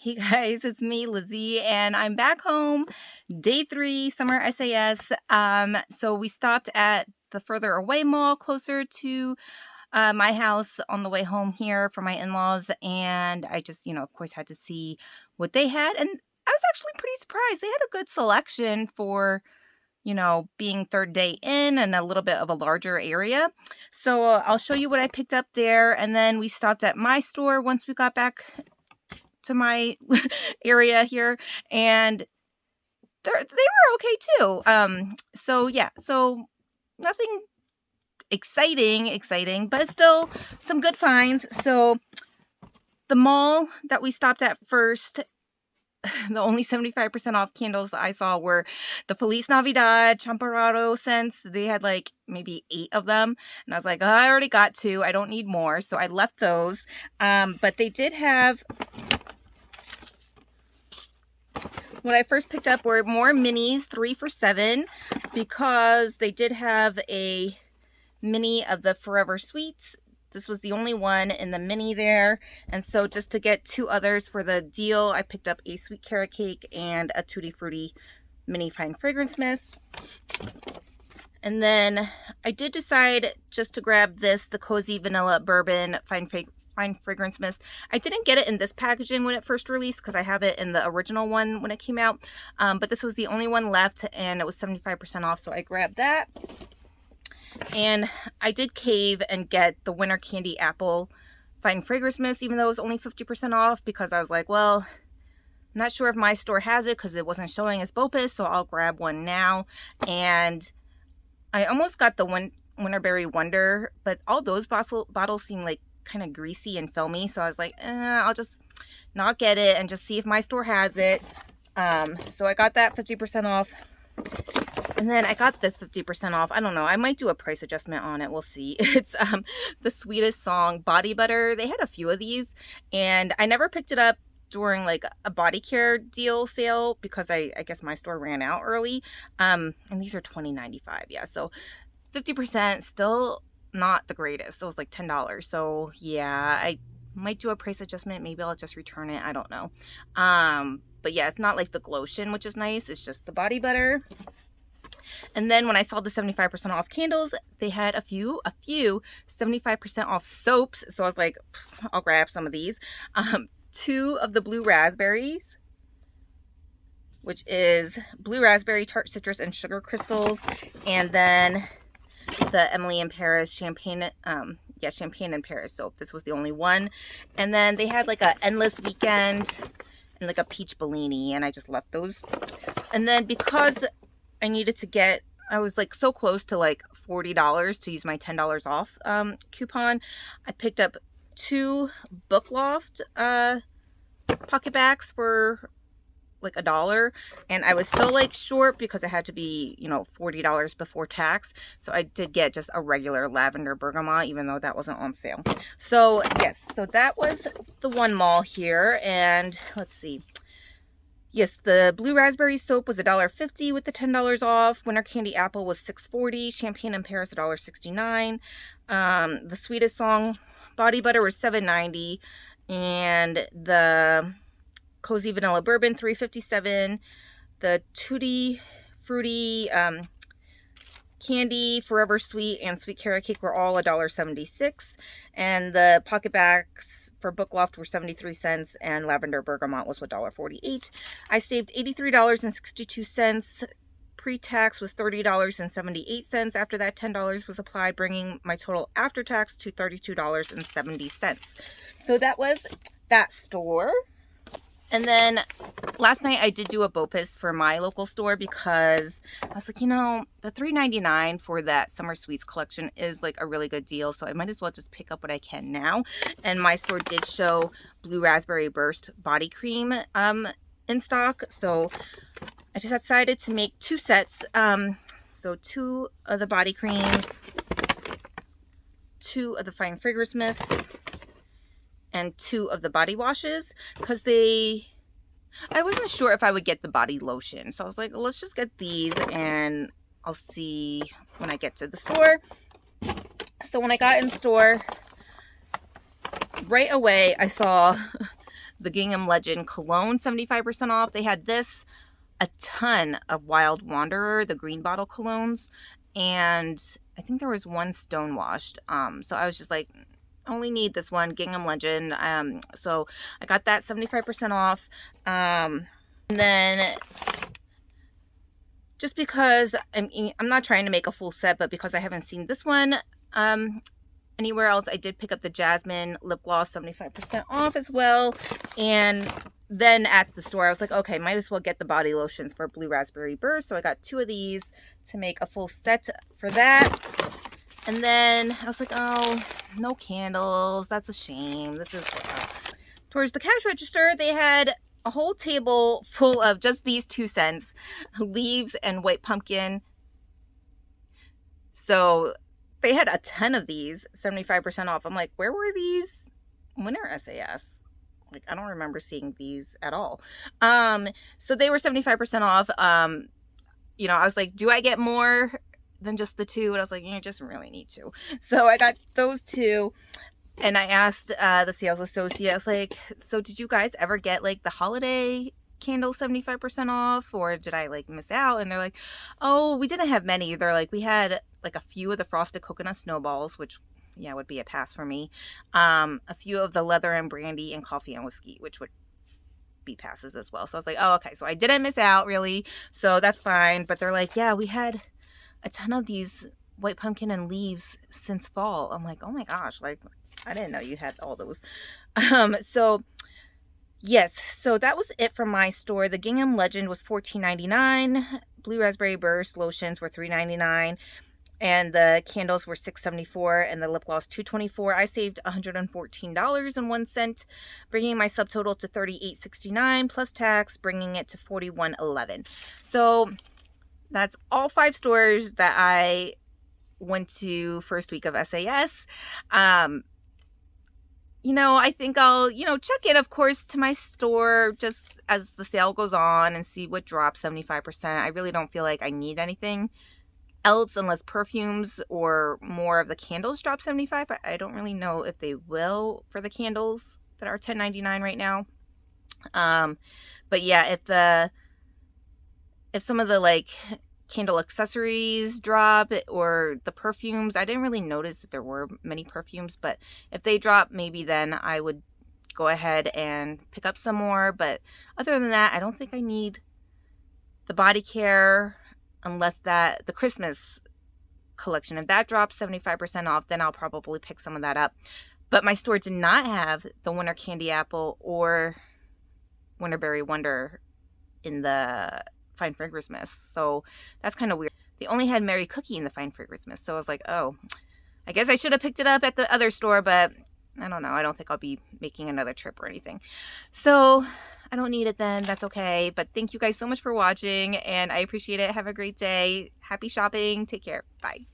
Hey guys, it's me, Lizzie, and I'm back home, day 3, summer SAS. So we stopped at the further away mall closer to my house on the way home here for my in-laws, and I just, of course, had to see what they had, and I was actually pretty surprised. They had a good selection for, being third day in and a little bit of a larger area. So I'll show you what I picked up there, and then we stopped at my store once we got back to my area here, and they were okay too. So nothing exciting, but still some good finds. So the mall that we stopped at first, the only 75% off candles that I saw were the Feliz Navidad Champorado scents. They had like maybe 8 of them, and I was like, oh, I already got 2, I don't need more, so I left those. But they did have, what I first picked up were more minis, 3 for $7, because they did have a mini of the Forever Sweets. This was the only one in the mini there, and so just to get 2 others for the deal, I picked up a sweet carrot cake and a Tutti Frutti mini fine fragrance mist. And then I did decide just to grab this, the Cozy Vanilla Bourbon Fine Fragrance Mist. I didn't get it in this packaging when it first released because I have it in the original one when it came out. But this was the only one left, and it was 75% off, so I grabbed that. And I did cave and get the Winter Candy Apple Fine Fragrance Mist, even though it was only 50% off, because I was like, well, I'm not sure if my store has it because it wasn't showing as BOPUS, so I'll grab one now. And I almost got the Winterberry Wonder, but all those bottles seem like kind of greasy and filmy, so I was like, I'll just not get it and just see if my store has it. So I got that 50% off, and then I got this 50% off. I don't know, I might do a price adjustment on it, we'll see. It's the Sweetest Song Body Butter. They had a few of these, and I never picked it up during like a body care deal sale because I guess my store ran out early. And these are $20.95. Yeah, so 50%, still not the greatest. It was like $10. So yeah, I might do a price adjustment. Maybe I'll just return it, I don't know. But yeah, it's not like the Glotion, which is nice. It's just the body butter. And then when I saw the 75% off candles, they had a few 75% off soaps. So I was like, I'll grab some of these. 2 of the Blue Raspberries, which is Blue Raspberry, Tart Citrus, and Sugar Crystals. And then the Emily in Paris Champagne, Champagne in Paris soap. This was the only one. And then they had like a Endless Weekend and like a Peach Bellini, and I just left those. And then because I needed to get, I was like so close to like $40 to use my $10 off coupon, I picked up 2 Book Loft pocket backs for like $1, and I was still like short because it had to be, $40 before tax. So I did get just a regular lavender bergamot, even though that wasn't on sale. So yes, so that was the one mall here. And let's see. Yes, the Blue Raspberry soap was $1.50 with the $10 off. Winter Candy Apple was $6.40. Champagne in Paris $1.69. The Sweetest Song Body Butter was $7.90. And the Cozy Vanilla Bourbon $3.57. The Tutti Frutti Candy, Forever Sweet, and Sweet Carrot Cake were all $1.76. And the pocket backs for Book Loft were 73 cents, and Lavender Bergamot was $1.48. I saved $83.62. Pre-tax was $30.78 after that $10 was applied, bringing my total after tax to $32.70. So that was that store. And then last night I did do a BOPUS for my local store because I was like, the $3.99 for that Summer Sweets collection is like a really good deal. So I might as well just pick up what I can now. And my store did show Blue Raspberry Burst body cream in stock. So I just decided to make 2 sets. So 2 of the body creams, 2 of the fine fragrance mists, and 2 of the body washes, because I wasn't sure if I would get the body lotion. So I was like, let's just get these and I'll see when I get to the store. So when I got in store, right away I saw the Gingham Legend cologne 75% off. They had this, a ton of Wild Wanderer, the green bottle colognes, and I think there was one stone washed. So I was just like, I only need this one, Gingham Legend. So I got that 75% off. And then just because I'm not trying to make a full set, but because I haven't seen this one anywhere else, I did pick up the Jasmine lip gloss 75% off as well. And then at the store, I was like, okay, might as well get the body lotions for Blue Raspberry Burst. So I got 2 of these to make a full set for that. And then I was like, oh, no candles. That's a shame. This is towards the cash register. They had a whole table full of just these 2 scents, leaves and white pumpkin. So they had a ton of these, 75% off. I'm like, where were these winter SAS? Like, I don't remember seeing these at all. So they were 75% off. You know, I was like, do I get more than just the 2? And I was like, you just really need 2. So I got those 2. And I asked the sales associate, I was like, so did you guys ever get like the holiday candle 75% off, or did I like miss out? And they're like, oh, we didn't have many. They're like, we had like a few of the frosted coconut snowballs, which yeah, would be a pass for me. A few of the leather and brandy and coffee and whiskey, which would be passes as well. So I was like, oh, okay. So I didn't miss out really. So that's fine. But they're like, yeah, we had a ton of these white pumpkin and leaves since fall. I'm like, oh my gosh, like I didn't know you had all those. So yes, so that was it from my store. The Gingham Legend was $14.99. Blue Raspberry Burst lotions were $3.99. And the candles were $6.74 and the lip gloss $2.24. I saved $114.01, bringing my subtotal to $38.69 plus tax, bringing it to $41.11. So that's all 5 stores that I went to first week of SAS. You know, I think I'll, check in, of course, to my store just as the sale goes on and see what drops 75%. I really don't feel like I need anything else unless perfumes or more of the candles drop 75. I don't really know if they will for the candles that are $10.99 right now. But yeah, if some of the like candle accessories drop or the perfumes, I didn't really notice that there were many perfumes, but if they drop, maybe then I would go ahead and pick up some more. But other than that, I don't think I need the body care unless that the Christmas collection, if that drops 75% off, then I'll probably pick some of that up. But my store did not have the Winter Candy Apple or Winter Berry Wonder in the Fine Fragrance Mist, so that's kind of weird. They only had Merry Cookie in the Fine Fragrance Mist, so I was like, oh, I guess I should have picked it up at the other store, but I don't know. I don't think I'll be making another trip or anything. So I don't need it then. That's okay. But thank you guys so much for watching, and I appreciate it. Have a great day. Happy shopping. Take care. Bye.